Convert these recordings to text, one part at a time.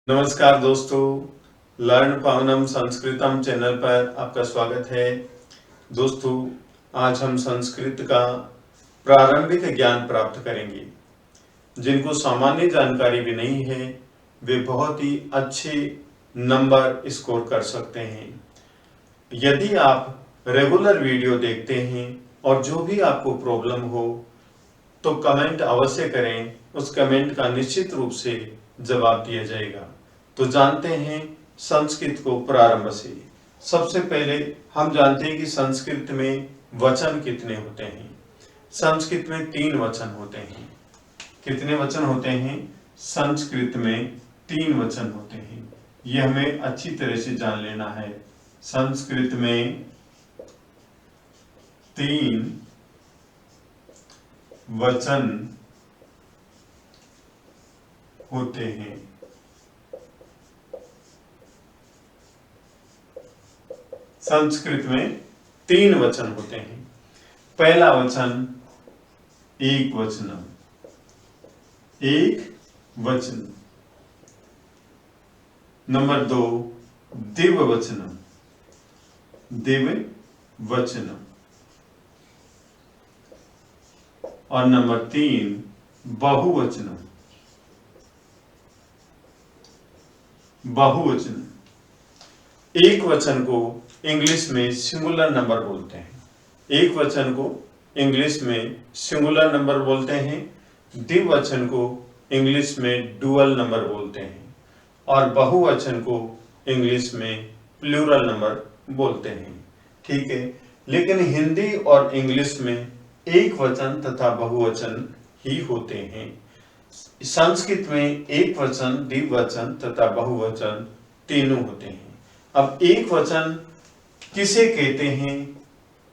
नमस्कार दोस्तों, learn पावनम संस्कृतम channel पर आपका स्वागत है। दोस्तों, आज हम संस्कृत का प्रारंभिक ज्ञान प्राप्त करेंगे। जिनको सामान्य जानकारी भी नहीं है वे बहुत ही अच्छे नंबर स्कोर कर सकते हैं। यदि आप रेगुलर वीडियो देखते हैं और जो भी आपको प्रॉब्लम हो तो कमेंट अवश्य करें, उस कमेंट का निश्चित रूप से जवाब दिया जाएगा। तो जानते हैं संस्कृत को प्रारंभ से। सबसे पहले हम जानते हैं कि संस्कृत में वचन कितने होते हैं। संस्कृत में 3 वचन होते हैं। कितने वचन होते हैं? संस्कृत में 3 वचन होते हैं। ये हमें अच्छी तरह से जान लेना है। संस्कृत में 3 वचन होते हैं। संस्कृत में 3 वचन होते हैं। पहला वचन एक वचनम, एक वचन। नंबर 2 द्विवचनम, द्विवचनम। और नंबर 3 बहुवचनम, बहुवचन। एक वचन को इंग्लिश में सिंगुलर नंबर बोलते हैं। एक वचन को इंग्लिश में सिंगुलर नंबर बोलते हैं। द्विवचन को इंग्लिश में डुअल नंबर बोलते हैं और बहुवचन को इंग्लिश में प्लूरल नंबर बोलते हैं। ठीक है, लेकिन हिंदी और इंग्लिश में एक वचन तथा बहुवचन ही होते हैं। संस्कृत में एक वचन, द्विवचन तथा बहुवचन तीनों होते हैं। अब एक वचन किसे कहते हैं?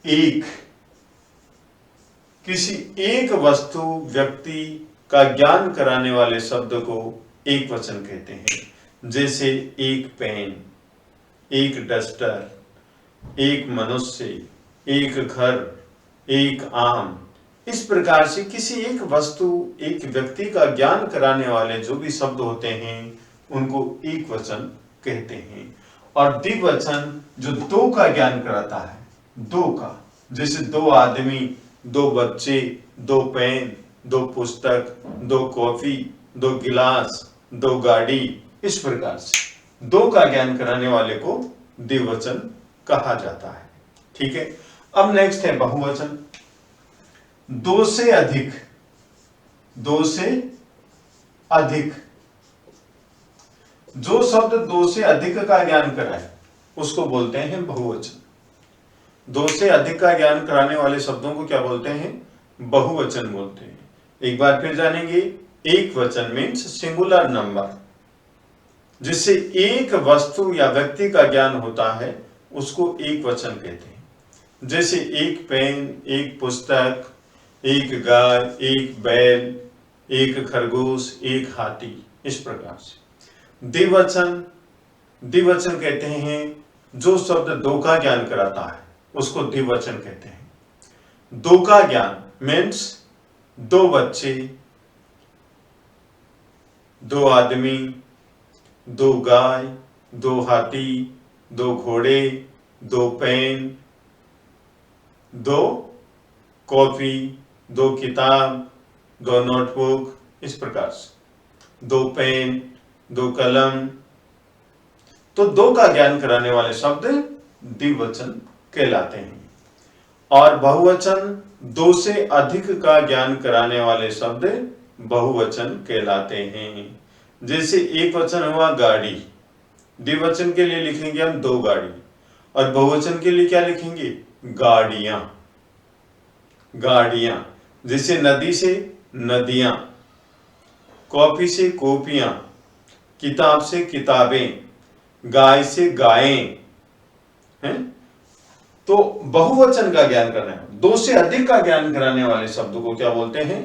एक, किसी एक वस्तु व्यक्ति का ज्ञान कराने वाले शब्द को एक वचन कहते हैं। जैसे एक पेन, एक डस्टर, एक मनुष्य, एक घर, एक आम। इस प्रकार से किसी एक वस्तु, एक व्यक्ति का ज्ञान कराने वाले जो भी शब्द होते हैं उनको एक वचन कहते हैं। और द्विवचन जो दो का ज्ञान कराता है, दो का, जैसे 2 आदमी, 2 बच्चे, 2 पेन, 2 पुस्तक, 2 कॉफी, 2 गिलास, 2 गाड़ी। इस प्रकार से 2 का ज्ञान कराने वाले को द्विवचन कहा जाता है। ठीक है, अब नेक्स्ट है बहुवचन। 2 से अधिक, 2 से अधिक। जो शब्द 2 से अधिक का ज्ञान कराए उसको बोलते हैं बहुवचन। 2 से अधिक का ज्ञान कराने वाले शब्दों को क्या बोलते हैं? बहुवचन बोलते हैं। एक बार फिर जानेंगे। एक वचन मीन्स सिंगुलर नंबर, जिससे एक वस्तु या व्यक्ति का ज्ञान होता है उसको एक वचन कहते हैं। जैसे एक पेन, एक पुस्तक, एक गाय, एक बैल, एक खरगोश, एक हाथी। इस प्रकार से द्विवचन, द्विवचन कहते हैं जो शब्द 2 का ज्ञान कराता है उसको द्विवचन कहते हैं। 2 का ज्ञान मीन्स 2 बच्चे, 2 आदमी, 2 गाय, 2 हाथी, 2 घोड़े, 2 पेन, 2 कॉपी, 2 किताब, 2 नोटबुक। इस प्रकार से 2 पेन, 2 कलम। तो 2 का ज्ञान कराने वाले शब्द द्विवचन कहलाते हैं। और बहुवचन 2 से अधिक का ज्ञान कराने वाले शब्द बहुवचन कहलाते हैं। जैसे एक वचन हुआ गाड़ी, द्विवचन के लिए लिखेंगे हम 2 गाड़ी, और बहुवचन के लिए क्या लिखेंगे? गाड़ियां, गाड़ियां। जैसे नदी से नदियां, कॉपी से कॉपियां, किताब से किताबें, गाय से गायें। हैं? तो बहुवचन का ज्ञान करना है, 2 से अधिक का ज्ञान कराने वाले शब्द को क्या बोलते हैं?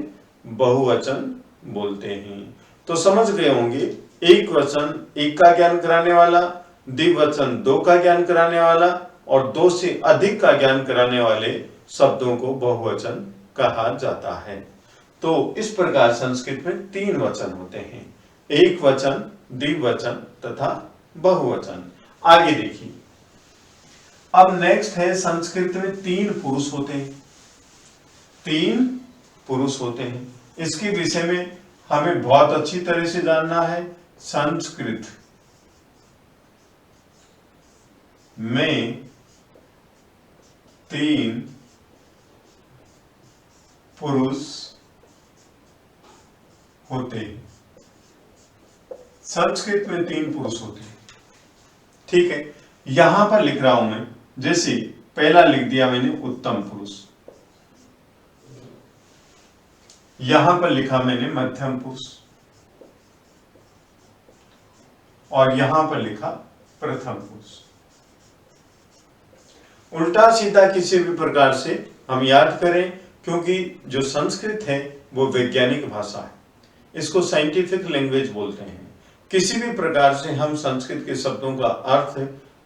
बहुवचन बोलते हैं। तो समझ गए होंगे, एक वचन 1 का ज्ञान कराने वाला, द्विवचन 2 का ज्ञान कराने वाला, और 2 से अधिक का ज्ञान कराने वाले शब्दों को बहुवचन कहा जाता है। तो इस प्रकार संस्कृत में 3 वचन होते हैं। एक वचन, द्विवचन तथा बहुवचन। आगे देखिए, अब नेक्स्ट है संस्कृत में 3 पुरुष होते हैं। 3 पुरुष होते हैं, इसके विषय में हमें बहुत अच्छी तरह से जानना है। संस्कृत में 3 पुरुष होते हैं। संस्कृत में 3 पुरुष होते हैं, ठीक है। यहां पर लिख रहा हूं मैं, जैसे पहला लिख दिया मैंने उत्तम पुरुष, यहां पर लिखा मैंने मध्यम पुरुष, और यहां पर लिखा प्रथम पुरुष। उल्टा सीधा किसी भी प्रकार से हम याद करें, क्योंकि जो संस्कृत है वो वैज्ञानिक भाषा है, इसको साइंटिफिक लैंग्वेज बोलते हैं। किसी भी प्रकार से हम संस्कृत के शब्दों का अर्थ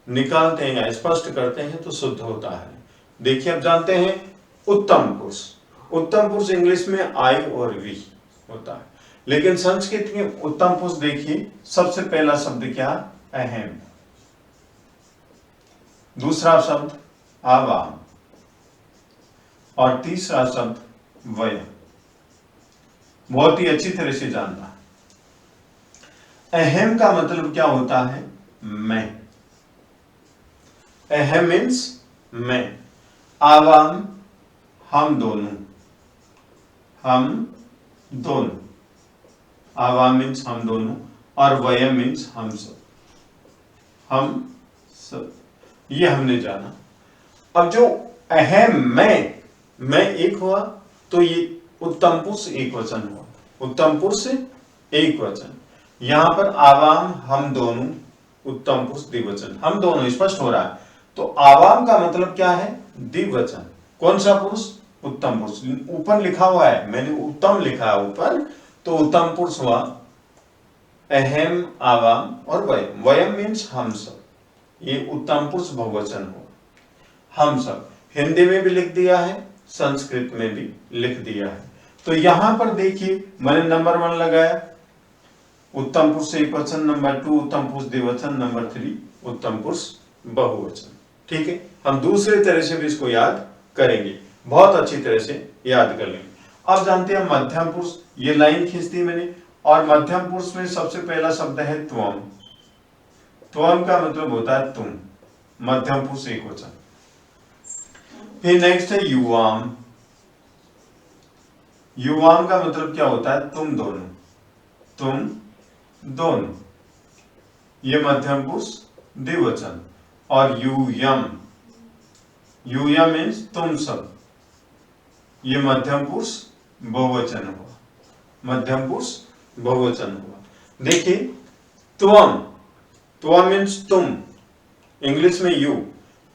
निकालते हैं या स्पष्ट करते हैं तो शुद्ध होता है। देखिए, अब जानते हैं उत्तम पुरुष। उत्तम पुरुष इंग्लिश में आई और वी होता है, लेकिन संस्कृत में उत्तम पुरुष देखिए, सबसे पहला शब्द क्या? अहम। दूसरा शब्द आवाम, और तीसरा शब्द वयम। बहुत ही अच्छी तरह से जानना। अहम का मतलब क्या होता है? मैं। अहम मीन्स मैं। आवाम हम दोनों, हम दोनों। आवाम मीन्स हम दोनों, और वयम मीन्स हम सब, हम सब। ये हमने जाना। अब जो अहम मैं एक हुआ, तो ये उत्तम पुरुष एक वचन हुआ। उत्तम पुरुष एक वचन। यहां पर आवाम हम दोनों, उत्तम पुरुष द्विवचन। हम दोनों स्पष्ट हो रहा है। तो आवाम का मतलब क्या है? द्विवचन। कौन सा पुरुष? उत्तम पुरुष। ऊपर लिखा हुआ है, मैंने उत्तम लिखा है ऊपर, तो उत्तम पुरुष हुआ अहम, आवाम और वयम। वयम मीन्स हम सब। ये उत्तम पुरुष बहुवचन हुआ, हम सब। हिंदी में भी लिख दिया है, संस्कृत में भी लिख दिया है। तो यहां पर देखिए, मैंने नंबर 1 लगाया, उत्तम पुरुष एक वचन। नंबर 2 उत्तम पुरुष द्विवचन। नंबर 3 उत्तम पुरुष बहुवचन। ठीक है, हम दूसरे तरह से भी इसको याद करेंगे, बहुत अच्छी तरह से याद कर लेंगे। अब जानते हैं मध्यम पुरुष। ये लाइन खींच दी मैंने, और मध्यम पुरुष में सबसे पहला शब्द है त्वम। त्वम का मतलब होता है तुम, मध्यम पुरुष एक वचन। फिर नेक्स्ट है युवाम। युवाम का मतलब क्या होता है? तुम दोनों, तुम दोनों। ये मध्यम पुरुष द्विवचन। और यूयम, यूयम मीन्स तुम सब, ये मध्यम पुरुष बहुवचन हुआ, मध्यम पुरुष बहुवचन हुआ। देखिए, त्वम, त्वम मीन्स तुम, इंग्लिश में यू,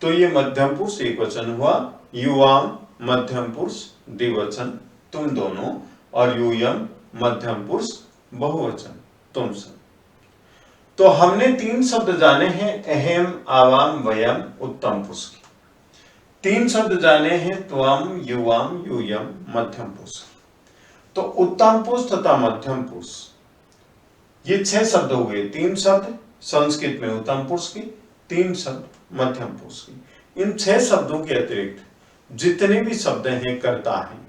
तो ये मध्यम पुरुष एक वचन हुआ। युवाम मध्यम पुरुष द्विवचन, तुम दोनों। और यूयम मध्यम पुरुष बहुवचन, तुम सब। तो हमने 3 शब्द जाने हैं, अहम, आवाम, वयम, उत्तम पुरुष की। 3 शब्द जाने हैं, त्वम, युवाम, यूयम, मध्यम पुरुष। तो उत्तम पुरुष तथा मध्यम पुरुष, ये 6 शब्द हो गए। 3 शब्द संस्कृत में उत्तम पुरुष की, 3 शब्द मध्यम पुरुष की। इन 6 शब्दों के अतिरिक्त जितने भी शब्द हैं कर्ता हैं,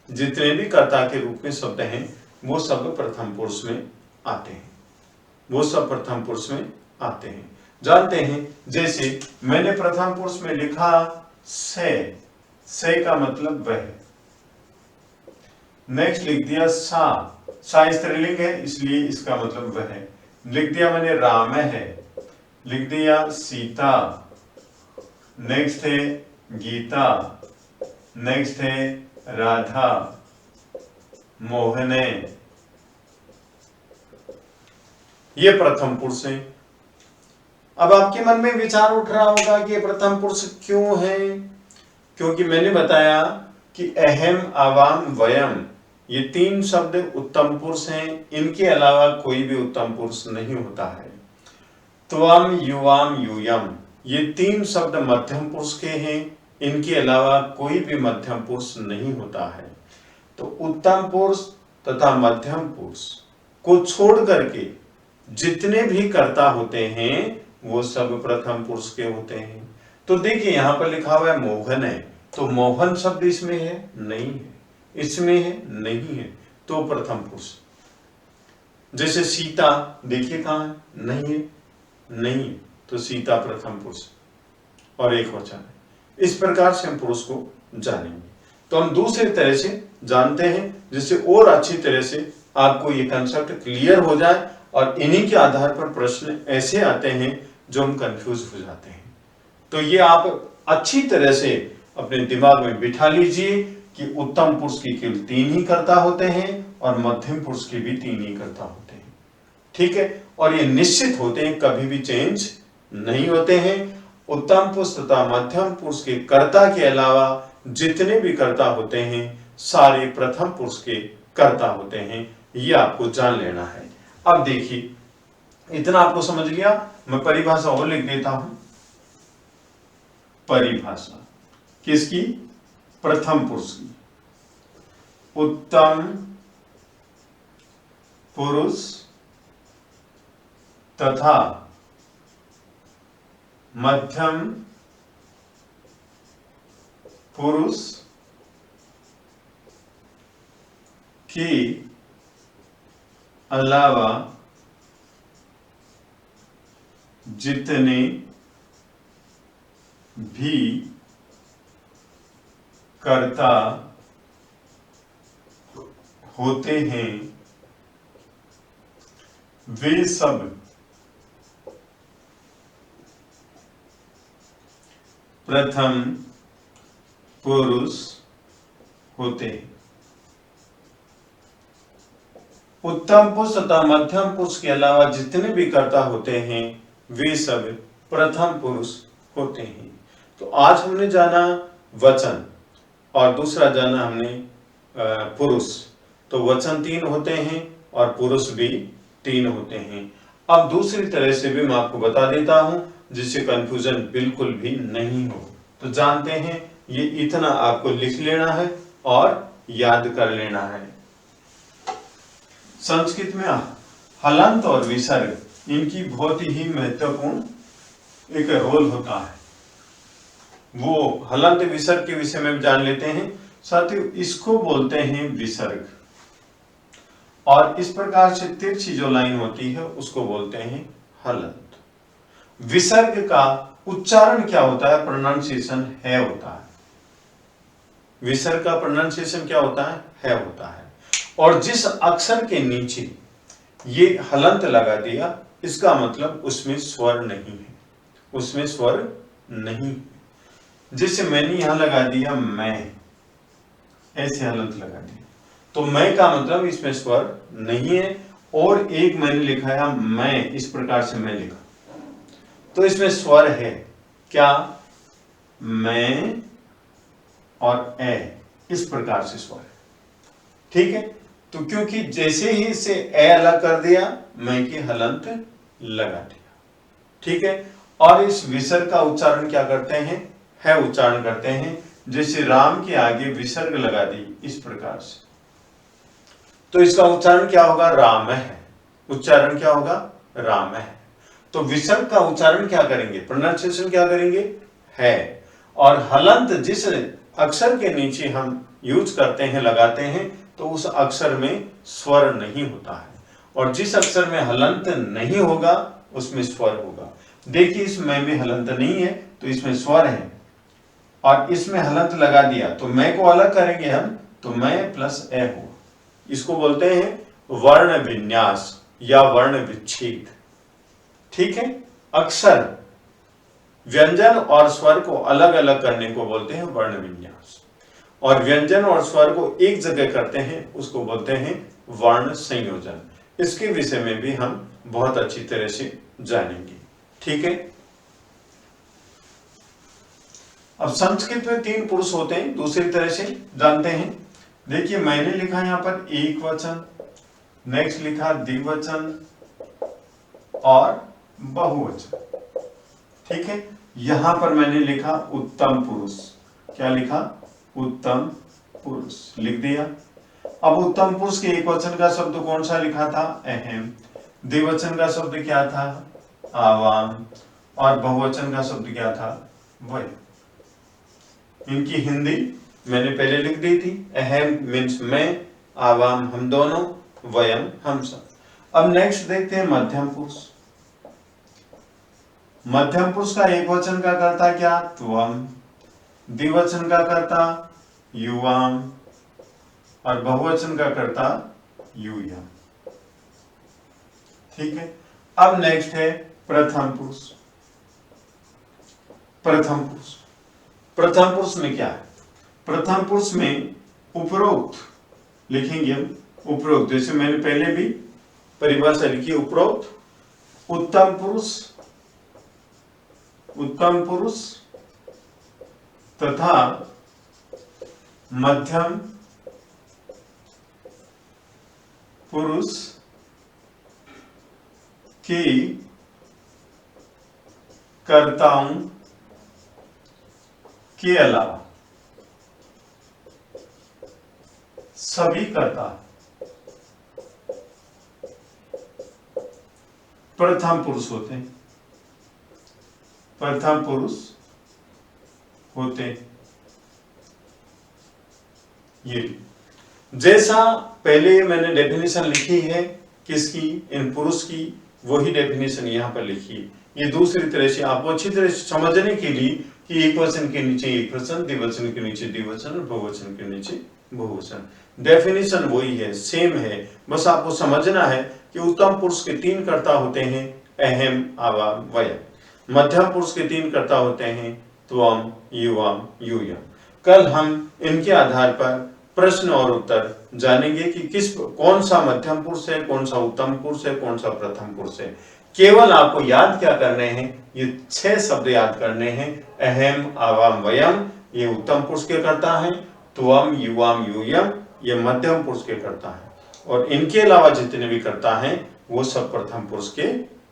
जितने भी कर्ता के रूप में शब्द हैं, वो सब प्रथम पुरुष में आते हैं, वो सब प्रथम पुरुष में आते हैं। जानते हैं, जैसे मैंने प्रथम पुरुष में लिखा से का मतलब वह। नेक्स्ट लिख दिया सा स्त्रीलिंग है, इसलिए इसका मतलब वह है। लिख दिया मैंने राम है, लिख दिया सीता। नेक्स्ट है गीता, नेक्स्ट है राधा, मोहने। ये प्रथम पुरुष है। अब आपके मन में विचार उठ रहा होगा कि ये प्रथम पुरुष क्यों है? क्योंकि मैंने बताया कि अहम, आवाम, वयम, ये 3 शब्द उत्तम पुरुष हैं। इनके अलावा कोई भी उत्तम पुरुष नहीं होता है। त्वम, युवाम, यूयम, ये 3 शब्द मध्यम पुरुष के हैं। इनके अलावा कोई भी मध्यम पुरुष नहीं होता है। तो उत्तम पुरुष तथा मध्यम पुरुष को छोड़ करके जितने भी कर्ता होते हैं वो सब प्रथम पुरुष के होते हैं। तो देखिए यहां पर लिखा हुआ है मोहन है, तो मोहन शब्द इसमें है नहीं है, इसमें है नहीं है, तो प्रथम पुरुष। जैसे सीता, देखिए कहां है, नहीं है, नहीं है, तो सीता प्रथम पुरुष और एक वचन है। इस प्रकार से हम पुरुष को जानेंगे। तो हम दूसरी तरह से जानते हैं जिससे और अच्छी तरह से आपको ये कंसेप्ट क्लियर हो जाए, और इन्हीं के आधार पर प्रश्न ऐसे आते हैं जो हम कंफ्यूज हो जाते हैं। तो ये आप अच्छी तरह से अपने दिमाग में बिठा लीजिए कि उत्तम पुरुष की केवल 3 ही कर्ता होते हैं और मध्यम पुरुष के भी 3 ही कर्ता होते हैं। ठीक है, और ये निश्चित होते हैं, कभी भी चेंज नहीं होते हैं। उत्तम पुरुष तथा मध्यम पुरुष के कर्ता के अलावा जितने भी कर्ता होते हैं सारे प्रथम पुरुष के कर्ता होते हैं, ये आपको जान लेना है। अब देखिए, इतना आपको समझ लिया, मैं परिभाषा और लिख देता हूं। परिभाषा किसकी? प्रथम पुरुष की। उत्तम पुरुष तथा मध्यम पुरुष के अलावा जितने भी कर्ता होते हैं वे सब प्रथम पुरुष होते हैं। उत्तम पुरुष तथा मध्यम पुरुष के अलावा जितने भी कर्ता होते हैं वे सब प्रथम पुरुष होते हैं। तो आज हमने जाना वचन और दूसरा जाना हमने पुरुष। तो वचन 3 होते हैं और पुरुष भी 3 होते हैं। अब दूसरी तरह से भी मैं आपको बता देता हूं जिससे कंफ्यूजन बिल्कुल भी नहीं हो। तो जानते हैं, ये इतना आपको लिख लेना है और याद कर लेना है। संस्कृत में हलंत और विसर्ग, इनकी बहुत ही महत्वपूर्ण एक रोल होता है। वो हलंत विसर्ग के विषय में भी जान लेते हैं। साथियों, इसको बोलते हैं विसर्ग, और इस प्रकार से तिरछी जो लाइन होती है उसको बोलते हैं हलंत। विसर्ग का उच्चारण क्या होता है? प्रोनाउंसिएशन है होता है। विसर्ग का प्रोनाउंसिएशन क्या होता है? है होता है। और जिस अक्षर के नीचे ये हलंत लगा दिया, इसका मतलब उसमें स्वर नहीं है, उसमें स्वर नहीं है। जैसे मैंने यहां लगा दिया मैं, ऐसे हलंत लगा दिया, तो मैं का मतलब इसमें स्वर नहीं है। और एक मैंने लिखा है मैं, इस प्रकार से मैं लिखा, तो इसमें स्वर है क्या? मैं और ए, इस प्रकार से स्वर है। ठीक है, तो क्योंकि जैसे ही इसे ए अलग कर दिया, मैं की हलंत लगा दिया। ठीक है, और इस विसर्ग का उच्चारण क्या करते हैं? है उच्चारण करते हैं। जैसे राम के आगे विसर्ग लगा दी, इस प्रकार से, तो इसका उच्चारण क्या होगा? राम है। उच्चारण क्या होगा? राम है। तो विसर्ग का उच्चारण क्या करेंगे? प्रोनाउंसिएशन क्या करेंगे? है। और हलंत जिस अक्षर के नीचे हम यूज करते हैं, लगाते हैं, तो उस अक्षर में स्वर नहीं होता है, और जिस अक्षर में हलंत नहीं होगा उसमें स्वर होगा। देखिए, इस मैं में हलंत नहीं है तो इसमें स्वर है, और इसमें हलंत लगा दिया तो मैं को अलग करेंगे हम, तो मैं प्लस ए हो। इसको बोलते हैं वर्ण विन्यास या वर्ण विच्छेद। ठीक है, अक्षर, व्यंजन और स्वर को अलग अलग करने को बोलते हैं वर्ण विन्यास, और व्यंजन और स्वर को एक जगह करते हैं उसको बोलते हैं वर्ण संयोजन। इसके विषय में भी हम बहुत अच्छी तरह से जानेंगे। ठीक है, अब संस्कृत में 3 पुरुष होते हैं, दूसरी तरह से जानते हैं। देखिए, मैंने लिखा यहां पर एक वचन, नेक्स्ट लिखा द्विवचन और बहुवचन। ठीक है, यहां पर मैंने लिखा उत्तम पुरुष। क्या लिखा? उत्तम पुरुष लिख दिया। अब उत्तम पुरुष के एक वचन का शब्द कौन सा लिखा था? अहम। द्विवचन का शब्द क्या था? आवाम। और बहुवचन का शब्द क्या था? वय। इनकी हिंदी मैंने पहले लिख दी थी। अहम मीन्स मैं, आवाम हम दोनों, वयम हम सब। अब नेक्स्ट देखते हैं मध्यम पुरुष। मध्यम पुरुष का एक वचन का कर्ता क्या? त्वम। द्विवचन का कर्ता युवाम और बहुवचन का कर्ता यूयम। ठीक है। अब नेक्स्ट है प्रथम पुरुष। प्रथम पुरुष, प्रथम पुरुष में क्या है? प्रथम पुरुष में उपरोक्त लिखेंगे हम। उपरोक्त जैसे मैंने पहले भी परिभाषा लिखी, उपरोक्त उत्तम पुरुष, उत्तम पुरुष तथा मध्यम पुरुष के कर्ताओं के अलावा सभी कर्ता प्रथम पुरुष होते हैं। प्रथम पुरुष होते हैं। ये जैसा पहले मैंने डेफिनेशन लिखी है किसकी? इन पुरुष की, वही डेफिनेशन यहां पर लिखी है। ये दूसरी तरह से आपको अच्छी तरह से समझने के लिए कि एक वचन के नीचे एक वचन, द्विवचन के नीचे द्विवचन और बहुवचन के नीचे बहुवचन, डेफिनेशन वही है, सेम है। बस आपको समझना है कि उत्तम पुरुष के तीन कर्ता होते हैं, अहम, आवाम, वयम। मध्यम पुरुष के तीन कर्ता होते हैं, त्वम, युवाम, यूयम। कल हम इनके आधार पर प्रश्न और उत्तर जानेंगे कि कौन सा मध्यम पुरुष है, कौन सा उत्तम पुरुष है, कौन सा प्रथम पुरुष है। केवल आपको याद क्या करने हैं? ये 6 शब्द याद करने हैं। अहम, आवाम, वयम ये उत्तम पुरुष के कर्ता हैं। त्वम, युवाम, यूयम ये मध्यम पुरुष के कर्ता हैं। और इनके अलावा जितने भी कर्ता हैं वो सब प्रथम पुरुष के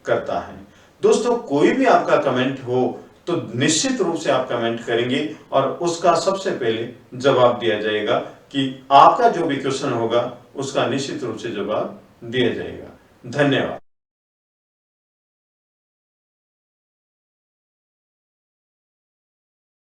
कर्ता हैं। दोस्तों, कोई भी आपका कमेंट हो तो निश्चित रूप से आप कमेंट करेंगे और उसका सबसे पहले जवाब दिया जाएगा कि आपका जो भी क्वेश्चन होगा उसका निश्चित रूप से जवाब दिया जाएगा। धन्यवाद।